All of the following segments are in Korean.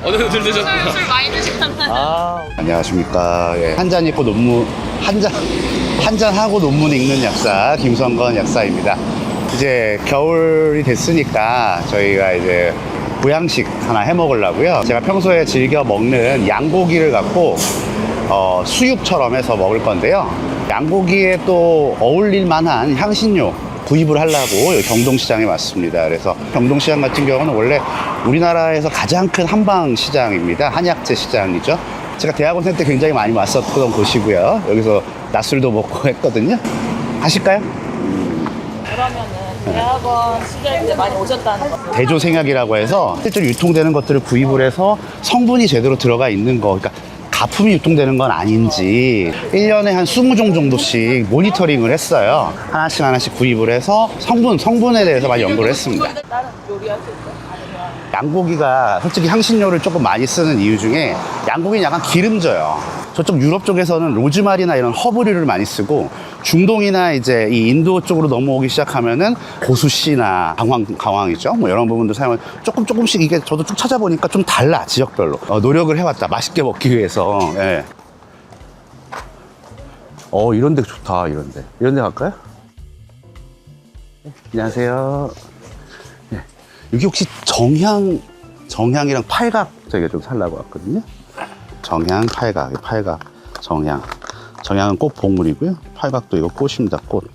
오늘 술 드셨구나. 술 많이 드셨나요? 안녕하십니까. 예, 한잔 읽고 논문, 한잔 하고 논문 읽는 약사, 김성건 약사입니다. 이제 겨울이 됐으니까 저희가 이제 보양식 하나 해 먹으려고요. 제가 평소에 즐겨 먹는 양고기를 갖고 수육처럼 해서 먹을 건데요. 양고기에 또 어울릴 만한 향신료 구입을 하려고 여기 경동시장에 왔습니다. 그래서 경동시장 같은 경우는 원래 우리나라에서 가장 큰 한방시장입니다. 한약재 시장이죠. 제가 대학원생 때 굉장히 많이 왔었던 곳이고요. 여기서 낮술도 먹고 했거든요. 가실까요? 그러면은 대학원 시절 때 많이 오셨다는 거. 대조생약이라고 해서 실제로 유통되는 것들을 구입을 해서 성분이 제대로 들어가 있는 거, 그러니까 가품이 유통되는 건 아닌지 1년에 한 20종 정도씩 모니터링을 했어요. 하나씩 구입을 해서 성분에 대해서 많이 연구를 했습니다. 다른 요리할 수 있어요? 아니면 양고기가 솔직히 향신료를 조금 많이 쓰는 이유 중에 양고기는 약간 기름져요. 저쪽 유럽 쪽에서는 로즈마리나 이런 허브류를 많이 쓰고 중동이나 이제 이 인도 쪽으로 넘어오기 시작하면은 고수씨나 강황이죠. 뭐 이런 부분도 사용을 조금씩 이게 저도 쭉 찾아보니까 좀 달라 지역별로 노력을 해왔다. 맛있게 먹기 위해서. 예. 이런 데 좋다. 이런 데 갈까요? 안녕하세요. 예. 여기 혹시 정향이랑 팔각 저희가 좀 살라고 왔거든요. 정향, 팔각, 정향은 꽃 봉우리고요. 팔각도 이거 꽃입니다, 꽃.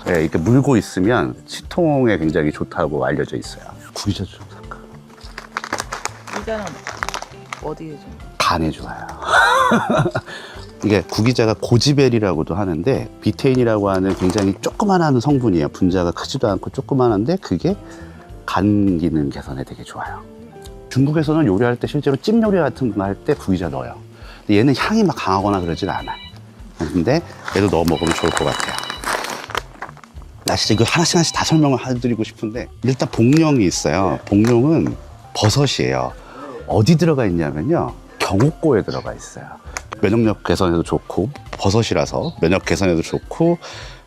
네, 이렇게 물고 있으면 치통에 굉장히 좋다고 알려져 있어요. 구기자 좀 살까? 이자는 어디에 좀? 간에 좋아요. 이게 구기자가 고지베리라고도 하는데 비테인이라고 하는 굉장히 조그만한 성분이에요. 분자가 크지도 않고 조그만한데 그게 간 기능 개선에 되게 좋아요. 중국에서는 요리할 때 실제로 찜 요리 같은 거 할 때 구기자 넣어요. 근데 얘는 향이 막 강하거나 그러진 않아. 근데 얘도 넣어 먹으면 좋을 것 같아요. 나 진짜 이거 하나씩 다 설명을 해드리고 싶은데 일단 복룡이 있어요. 복룡은 버섯이에요. 어디 들어가 있냐면요. 경옥고에 들어가 있어요. 면역력 개선에도 좋고 버섯이라서 면역 개선에도 좋고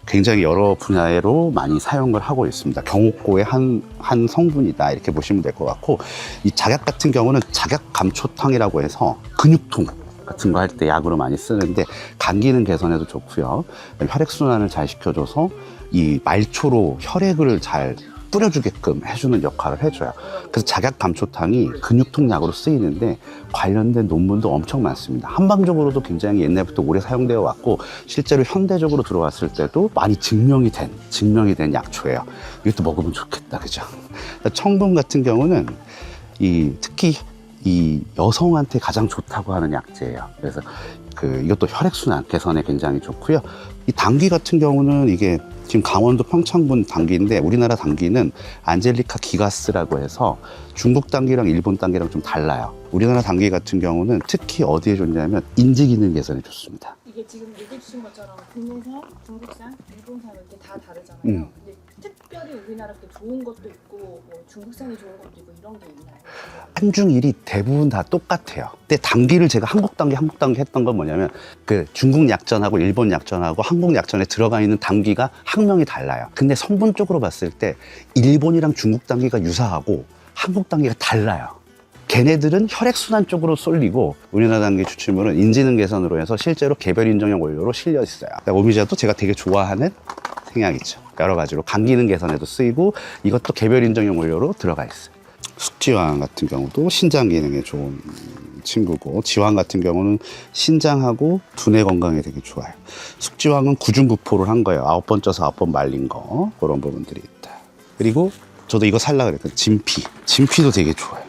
굉장히 여러 분야로 많이 사용을 하고 있습니다. 경옥고의 한 성분이다 이렇게 보시면 될 것 같고 이 작약 같은 경우는 작약감초탕이라고 해서 근육통 같은 거 할 때 약으로 많이 쓰는데 간 기능 개선에도 좋고요. 혈액순환을 잘 시켜줘서 이 말초로 혈액을 잘 뿌려주게끔 해주는 역할을 해줘요. 그래서 작약감초탕이 근육통 약으로 쓰이는데 관련된 논문도 엄청 많습니다. 한방적으로도 굉장히 옛날부터 오래 사용되어 왔고 실제로 현대적으로 들어왔을 때도 많이 증명이 된 약초예요. 이것도 먹으면 좋겠다, 그죠? 청분 같은 경우는 특히 이 여성한테 가장 좋다고 하는 약재예요. 그래서 이것도 혈액순환 개선에 굉장히 좋고요. 이 당귀 같은 경우는 이게 지금 강원도 평창군 당귀인데 우리나라 당귀는 안젤리카 기가스라고 해서 중국 당귀랑 일본 당귀랑 좀 달라요. 우리나라 당귀 같은 경우는 특히 어디에 좋냐면 인지 기능 개선에 좋습니다. 이게 지금 얘기해 주신 것처럼 국내산, 중국산, 일본산 이렇게 다 다르잖아요. 근데 특별히 우리나라 게 좋은 것도 있고 뭐 중국산이 좋은 것도 있고 이런 게 있나요? 한중일이 대부분 다 똑같아요. 근데 당귀를 제가 한국 당귀 했던 건 뭐냐면 중국 약전하고 일본 약전하고 한국 약전에 들어가 있는 당귀가 학명이 달라요. 근데 성분적으로 봤을 때 일본이랑 중국 당귀가 유사하고 한국 당귀가 달라요. 걔네들은 혈액순환 쪽으로 쏠리고 우리나라 당귀 추출물은 인지능 개선으로 해서 실제로 개별 인정형 원료로 실려 있어요. 오미자도 제가 되게 좋아하는 생약이죠. 여러 가지로 간 기능 개선에도 쓰이고 이것도 개별 인정형 원료로 들어가 있어요. 숙지황 같은 경우도 신장 기능에 좋은 친구고 지황 같은 경우는 신장하고 두뇌 건강에 되게 좋아요. 숙지황은 구중구포를 한 거예요. 9번 쪄서 9번 말린 거 그런 부분들이 있다. 그리고 저도 이거 살라 그랬거든요. 진피도 되게 좋아요.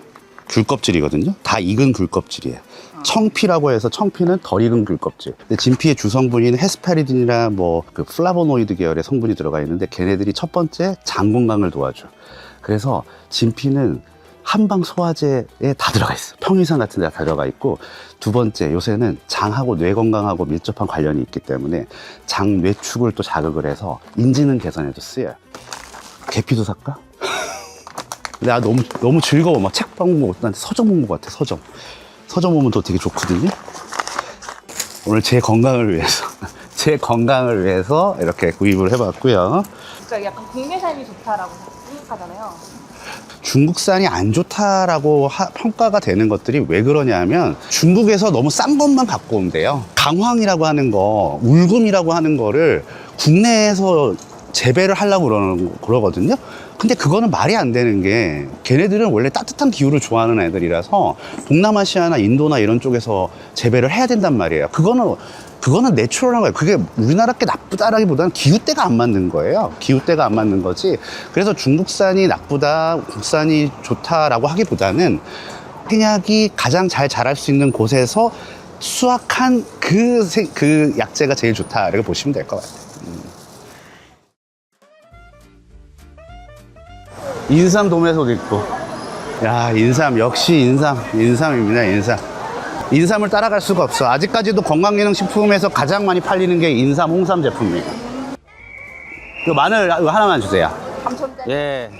귤껍질이거든요. 다 익은 귤껍질이에요. 청피라고 해서 청피는 덜 익은 귤껍질. 근데 진피의 주성분인 헤스페리딘이나 플라보노이드 계열의 성분이 들어가 있는데 걔네들이 첫 번째 장 건강을 도와줘. 그래서 진피는 한방 소화제에 다 들어가 있어. 평이산 같은 데 다 들어가 있고 두 번째 요새는 장하고 뇌 건강하고 밀접한 관련이 있기 때문에 장 뇌축을 또 자극을 해서 인지능 개선에도 쓰여요. 계피도 살까? 나 너무 즐거워. 막 책 보고 나한테 서점 본 것 같아. 서점 보면 또 되게 좋거든요. 오늘 제 건강을 위해서 이렇게 구입을 해봤고요. 그러니까 약간 국내산이 좋다라고 생각하잖아요. 중국산이 안 좋다라고 평가가 되는 것들이 왜 그러냐면 중국에서 너무 싼 것만 갖고 온대요. 강황이라고 하는 거, 울금이라고 하는 거를 국내에서 재배를 하려고 그러거든요. 근데 그거는 말이 안 되는 게 걔네들은 원래 따뜻한 기후를 좋아하는 애들이라서 동남아시아나 인도나 이런 쪽에서 재배를 해야 된단 말이에요. 그거는 내추럴한 거예요. 그게 우리나라 게 나쁘다라기보다는 기후대가 안 맞는 거예요. 기후대가 안 맞는 거지. 그래서 중국산이 나쁘다, 국산이 좋다라고 하기보다는 생약이 가장 잘 자랄 수 있는 곳에서 수확한 그 약재가 제일 좋다 이렇게 보시면 될 것 같아요. 인삼 도매소도 있고. 야, 인삼 역시 인삼입니다. 인삼을 따라갈 수가 없어. 아직까지도 건강기능식품에서 가장 많이 팔리는 게 인삼, 홍삼 제품입니다. 이거 마늘 이거 하나만 주세요. 예.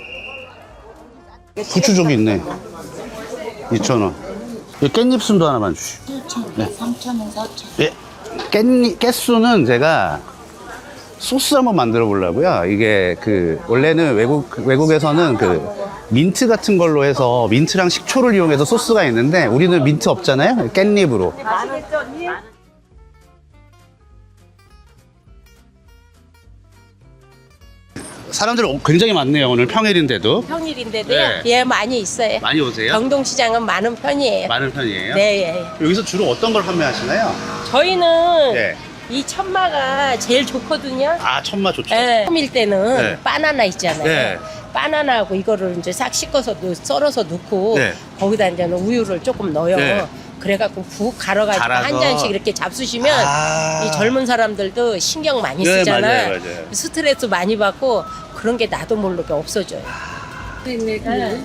부추족이 있네. 2,000원. 이 깻잎순도 하나만 주시고. 7,000원, 네. 3,000원, 4,000원. 예. 깻순은 제가 소스 한번 만들어 보려고요. 이게 원래는 외국에서는 민트 같은 걸로 해서 민트랑 식초를 이용해서 소스가 있는데 우리는 민트 없잖아요. 깻잎으로. 맛있겠죠, 언니? 사람들 굉장히 많네요. 오늘 평일인데도. 평일인데도요. 네. 예, 많이 있어요. 많이 오세요? 경동시장은 많은 편이에요. 많은 편이에요? 네, 예. 여기서 주로 어떤 걸 판매하시나요? 저희는 네. 이 천마가 제일 좋거든요. 아, 천마 좋죠. 예. 처음일 때는 네. 바나나 있잖아요. 네. 바나나하고 이거를 이제 싹 씻어서 썰어서 넣고 네. 거기다 이제 우유를 조금 넣어요. 네. 그래갖고 푹 갈아가지고 갈아서. 한 잔씩 이렇게 잡수시면 아. 이 젊은 사람들도 신경 많이 네, 쓰잖아요. 맞아요. 스트레스 많이 받고 그런 게 나도 모르게 없어져요. 네.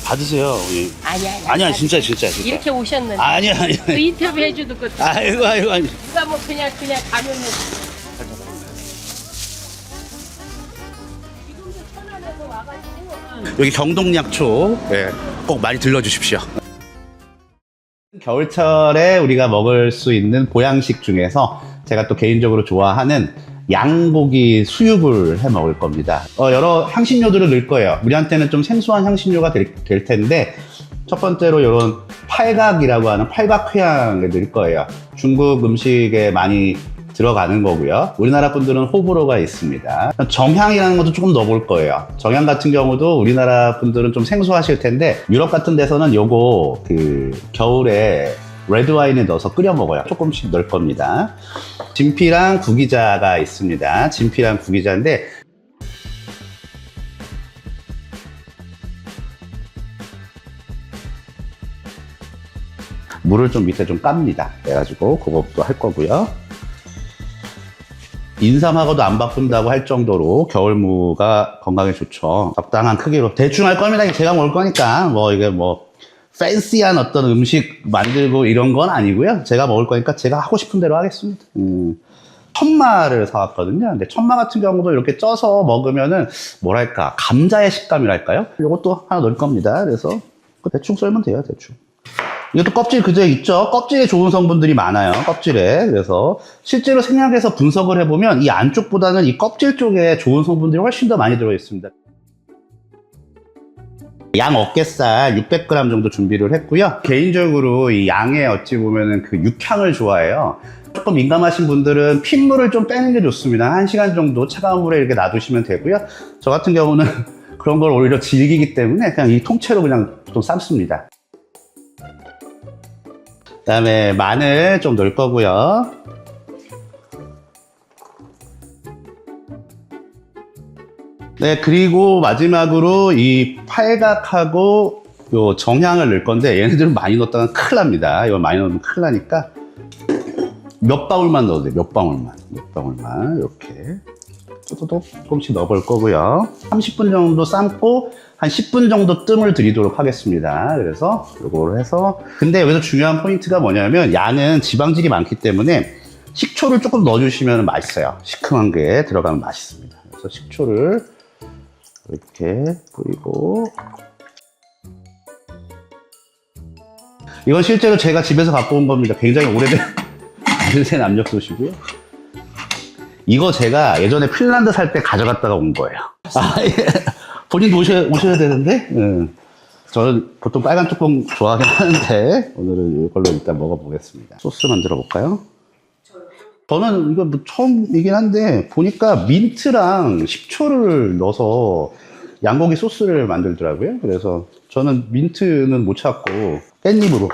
받으세요. 우리. 아니야. 진짜. 이렇게 오셨는데 아니야. 그 인터뷰 해주는 것도 아이고. 누가 뭐 그냥 가면은 여기 경동약초 꼭 많이 들러주십시오. 겨울철에 우리가 먹을 수 있는 보양식 중에서 제가 또 개인적으로 좋아하는 양고기 수육을 해 먹을 겁니다. 여러 향신료들을 넣을 거예요. 우리한테는 좀 생소한 향신료가 될 텐데 첫 번째로 이런 팔각이라고 하는 팔각회향을 넣을 거예요. 중국 음식에 많이 들어가는 거고요. 우리나라 분들은 호불호가 있습니다. 정향이라는 것도 조금 넣어볼 거예요. 정향 같은 경우도 우리나라 분들은 좀 생소하실 텐데 유럽 같은 데서는 요거 겨울에 레드와인에 넣어서 끓여 먹어요. 조금씩 넣을 겁니다. 진피랑 구기자가 있습니다. 진피랑 구기자인데 물을 좀 밑에 좀 깝니다. 그래가지고 그것도 할 거고요. 인삼하고도 안 바꾼다고 할 정도로 겨울무가 건강에 좋죠. 적당한 크기로 대충 할 겁니다. 제가 먹을 거니까 이게 팬시한 어떤 음식 만들고 이런 건 아니고요. 제가 먹을 거니까 제가 하고 싶은 대로 하겠습니다. 천마를 사왔거든요. 근데 천마 같은 경우도 이렇게 쪄서 먹으면은 뭐랄까 감자의 식감이랄까요? 이것도 하나 넣을 겁니다. 그래서 대충 썰면 돼요. 대충. 이것도 껍질 그대로 있죠. 껍질에 좋은 성분들이 많아요. 껍질에. 그래서 실제로 생약에서 분석을 해보면 이 안쪽보다는 이 껍질 쪽에 좋은 성분들이 훨씬 더 많이 들어있습니다. 양 어깨살 600g 정도 준비를 했고요. 개인적으로 이 양에 어찌 보면은 육향을 좋아해요. 조금 민감하신 분들은 핏물을 좀 빼는 게 좋습니다. 1시간 정도 차가운 물에 이렇게 놔두시면 되고요. 저 같은 경우는 그런 걸 오히려 즐기기 때문에 그냥 이 통째로 그냥 보통 삶습니다. 그 다음에 마늘 좀 넣을 거고요. 네, 그리고 마지막으로 이 팔각하고 요 정향을 넣을 건데 얘네들은 많이 넣었다가 큰일 납니다. 이거 많이 넣으면 큰일 나니까 몇 방울만 넣어도 돼요. 몇 방울만 이렇게 조금씩 넣어볼 거고요. 30분 정도 삶고 한 10분 정도 뜸을 들이도록 하겠습니다. 그래서 이거를 해서 근데 여기서 중요한 포인트가 뭐냐면 양은 지방질이 많기 때문에 식초를 조금 넣어주시면 맛있어요. 시큼한 게 들어가면 맛있습니다. 그래서 식초를 이렇게 뿌리고 이건 실제로 제가 집에서 갖고 온 겁니다. 굉장히 오래된 압력솥이고요. 이거 제가 예전에 핀란드 살 때 가져갔다가 온 거예요. 본인도 오셔야 되는데. 저는 보통 빨간 뚜껑 좋아하긴 하는데 오늘은 이걸로 일단 먹어보겠습니다. 소스 만들어 볼까요? 저는 이거 뭐 처음이긴 한데 보니까 민트랑 식초를 넣어서 양고기 소스를 만들더라고요. 그래서 저는 민트는 못 찾고 깻잎으로,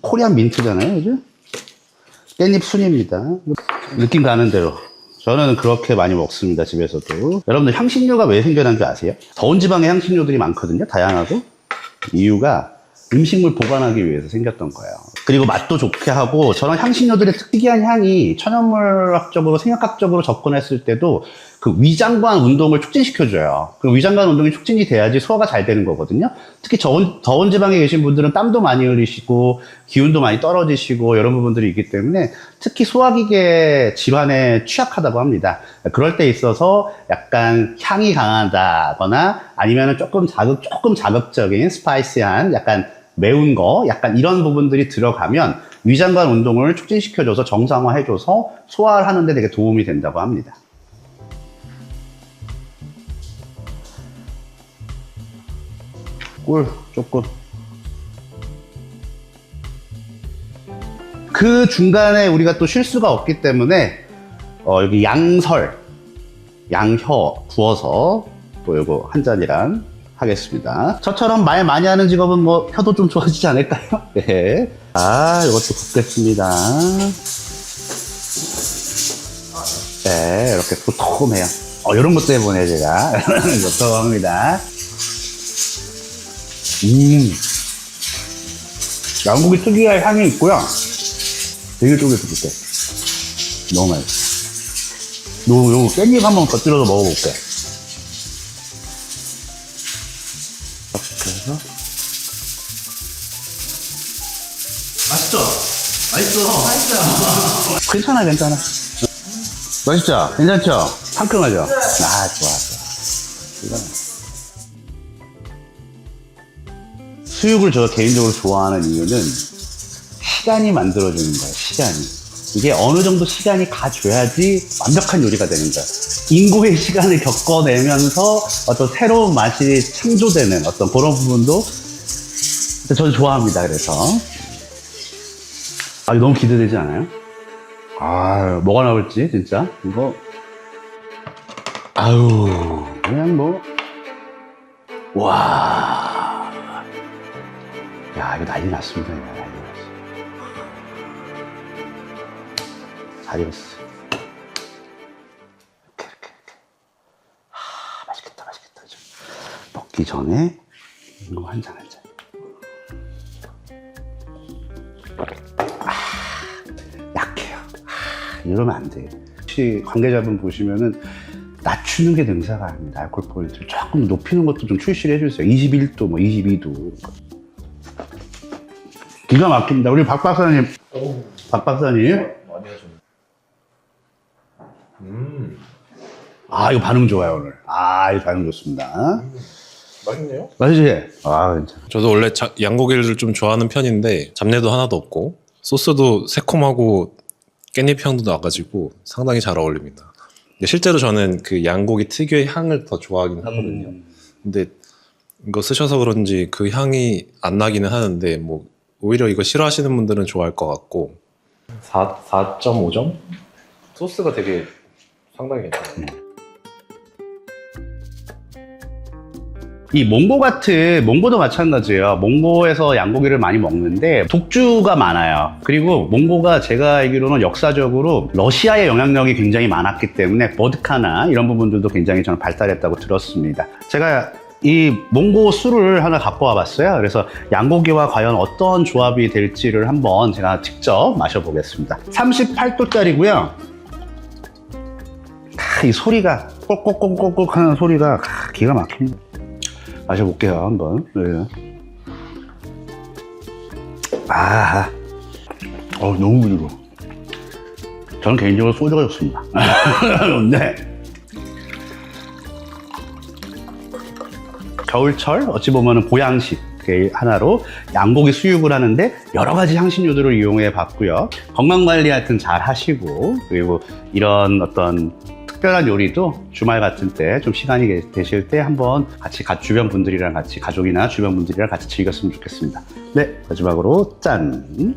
코리안 민트잖아요, 그죠? 깻잎 순입니다. 느낌 가는 대로 저는 그렇게 많이 먹습니다, 집에서도. 여러분들 향신료가 왜 생겨난 줄 아세요? 더운 지방에 향신료들이 많거든요, 다양하고. 이유가 음식물 보관하기 위해서 생겼던 거예요. 그리고 맛도 좋게 하고, 저는 향신료들의 특이한 향이 천연물학적으로, 생약학적으로 접근했을 때도 그 위장관 운동을 촉진시켜줘요. 그 위장관 운동이 촉진이 돼야지 소화가 잘 되는 거거든요. 특히 더운 지방에 계신 분들은 땀도 많이 흘리시고, 기운도 많이 떨어지시고, 이런 부분들이 있기 때문에 특히 소화기계 질환에 취약하다고 합니다. 그럴 때 있어서 약간 향이 강하다거나 아니면 조금 자극적인 스파이시한 약간 매운 거, 약간 이런 부분들이 들어가면 위장관 운동을 촉진시켜줘서 정상화해줘서 소화를 하는데 되게 도움이 된다고 합니다. 꿀 조금. 그 중간에 우리가 또 쉴 수가 없기 때문에 여기 양혀 구워서 또 이거 한 잔이랑 하겠습니다. 저처럼 말 많이 하는 직업은 뭐 혀도 좀 좋아지지 않을까요? 네. 이것도 굽겠습니다. 네, 이렇게 도톰해요. 이런 것 때문에 제가 도톰합니다. 양고기 특유의 향이 있고요. 되게 쫄깃쫄깃해. 너무 맛있어. 요 깻잎 한번 곁들여서 먹어볼게. 이렇게 해서. 맛있죠? 맛있어. 괜찮아. 맛있죠? 괜찮죠? 상큼하죠? 좋아. 수육을 제가 개인적으로 좋아하는 이유는 시간이 만들어주는 거예요, 시간이. 이게 어느 정도 시간이 가줘야지 완벽한 요리가 되는 거예요. 인고의 시간을 겪어내면서 어떤 새로운 맛이 창조되는 어떤 그런 부분도 저는 좋아합니다, 그래서. 이거 너무 기대되지 않아요? 뭐가 나올지, 진짜. 이거. 그냥 뭐. 와. 야, 이거 난리 났습니다. 이거 난리 났어. 잘 익었어. 이렇게. 맛있겠다. 좀. 먹기 전에 이거 한 잔. 약해요. 이러면 안 돼. 혹시 관계자분 보시면은 낮추는 게 능사가 아닙니다. 알코올 포인트를 조금 높이는 것도 좀 출시를 해주세요. 21도, 22도. 기가 막힙니다. 우리 박 박사님. 박 박사님. 많이 하셨네. 이거 반응 좋아요, 오늘. 이거 반응 좋습니다. 맛있네요. 맛있지? 괜찮아. 저도 원래 양고기를 좀 좋아하는 편인데 잡내도 하나도 없고 소스도 새콤하고 깻잎 향도 나가지고 상당히 잘 어울립니다. 근데 실제로 저는 그 양고기 특유의 향을 더 좋아하긴 하거든요. 근데 이거 쓰셔서 그런지 그 향이 안 나기는 하는데 뭐 오히려 이거 싫어하시는 분들은 좋아할 것 같고 4.5점? 소스가 되게 상당히 괜찮아요. 이 몽고도 마찬가지예요. 몽고에서 양고기를 많이 먹는데 독주가 많아요. 그리고 몽고가 제가 알기로는 역사적으로 러시아의 영향력이 굉장히 많았기 때문에 보드카나 이런 부분들도 굉장히 저는 발달했다고 들었습니다. 제가 이 몽고 술을 하나 갖고 와봤어요. 그래서 양고기와 과연 어떤 조합이 될지를 한번 제가 직접 마셔보겠습니다. 38도짜리고요. 이 소리가 꼭꼭꼭꼭꼭 하는 소리가 기가 막힙니다. 마셔볼게요, 한번. 네. 너무 부드러워. 저는 개인적으로 소주가 좋습니다. 네. 겨울철, 어찌 보면 보양식 하나로 양고기 수육을 하는데 여러 가지 향신료들을 이용해 봤고요. 건강 관리 하여튼 잘 하시고, 그리고 이런 어떤 특별한 요리도 주말 같은 때 좀 시간이 되실 때 한번 같이 주변 분들이랑 같이 가족이나 주변 분들이랑 같이 즐겼으면 좋겠습니다. 네, 마지막으로 짠!